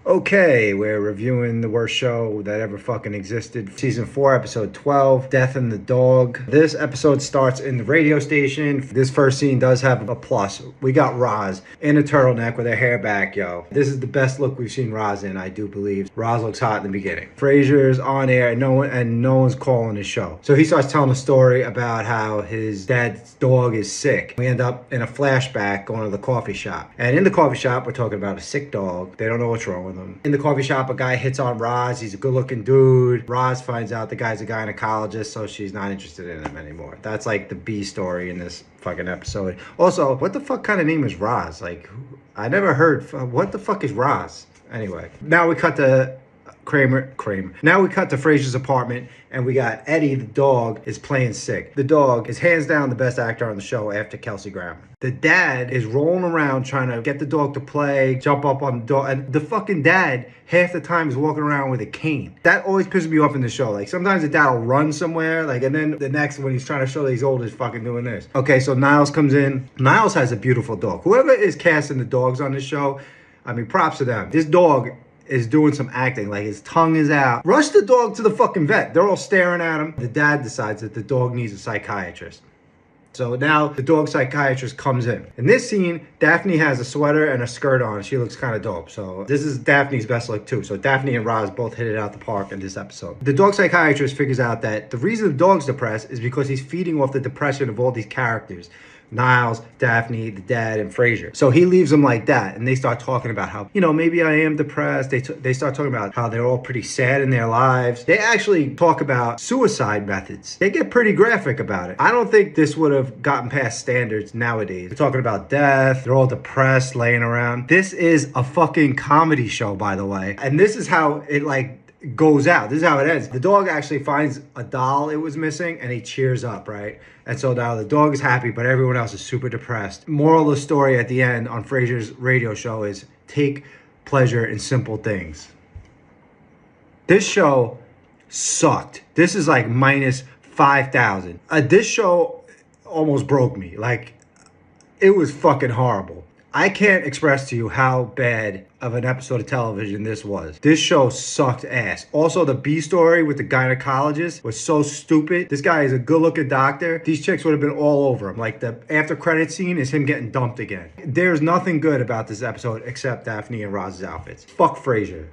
Okay, we're reviewing the worst show that ever fucking existed. Season 4, episode 12, Death and the Dog. This episode starts in the radio station. This first scene does have a plus. We got Roz in a turtleneck with her hair back, yo. This is the best look we've seen Roz in, I do believe. Roz looks hot in the beginning. Frasier's on air and no one's calling his show. So he starts telling a story about how his dad's dog is sick. We end up in a flashback going to the coffee shop. And in the coffee shop, we're talking about a sick dog. They don't know what's wrong with him. In the coffee shop, a guy hits on Roz. He's a good-looking dude. Roz finds out the guy's a gynecologist, so she's not interested in him anymore. That's like the B story in this fucking episode. Also, what the fuck kind of name is Roz? Like, I never heard. What the fuck is Roz? Anyway, now we cut to Kramer. Now we cut to Frasier's apartment, and we got Eddie, the dog, is playing sick. The dog is hands down the best actor on the show after Kelsey Grammer. The dad is rolling around trying to get the dog to play, jump up on the dog, and the fucking dad half the time is walking around with a cane. That always pisses me off in the show. Like, sometimes the dad will run somewhere, like, and then the next, when he's trying to show that he's old, is fucking doing this. Okay, so Niles comes in. Niles has a beautiful dog. Whoever is casting the dogs on this show, I mean, props to them. This dog is doing some acting, like his tongue is out. Rush the dog to the fucking vet. They're all staring at him. The dad decides that the dog needs a psychiatrist. So now the dog psychiatrist comes in. In this scene, Daphne has a sweater and a skirt on. She looks kind of dope. So this is Daphne's best look too. So Daphne and Roz both hit it out the park in this episode. The dog psychiatrist figures out that the reason the dog's depressed is because he's feeding off the depression of all these characters. Niles, Daphne, the dad, and Frasier. So he leaves them like that, and they start talking about how, maybe I am depressed. They start talking about how they're all pretty sad in their lives. They actually talk about suicide methods. They get pretty graphic about it. I don't think this would have gotten past standards nowadays. They're talking about death. They're all depressed, laying around. This is a fucking comedy show, by the way. And this is how it, goes out. This is how it ends. The dog actually finds a doll it was missing, and he cheers up, right? And so now the dog is happy, but everyone else is super depressed. Moral of the story at the end on Frasier's radio show is take pleasure in simple things. This show sucked. This is like minus 5,000. This show almost broke me. Like, it was fucking horrible. I can't express to you how bad of an episode of television this was. This show sucked ass. Also, the B story with the gynecologist was so stupid. This guy is a good-looking doctor. These chicks would have been all over him. Like, the after-credit scene is him getting dumped again. There's nothing good about this episode except Daphne and Roz's outfits. Fuck Frasier.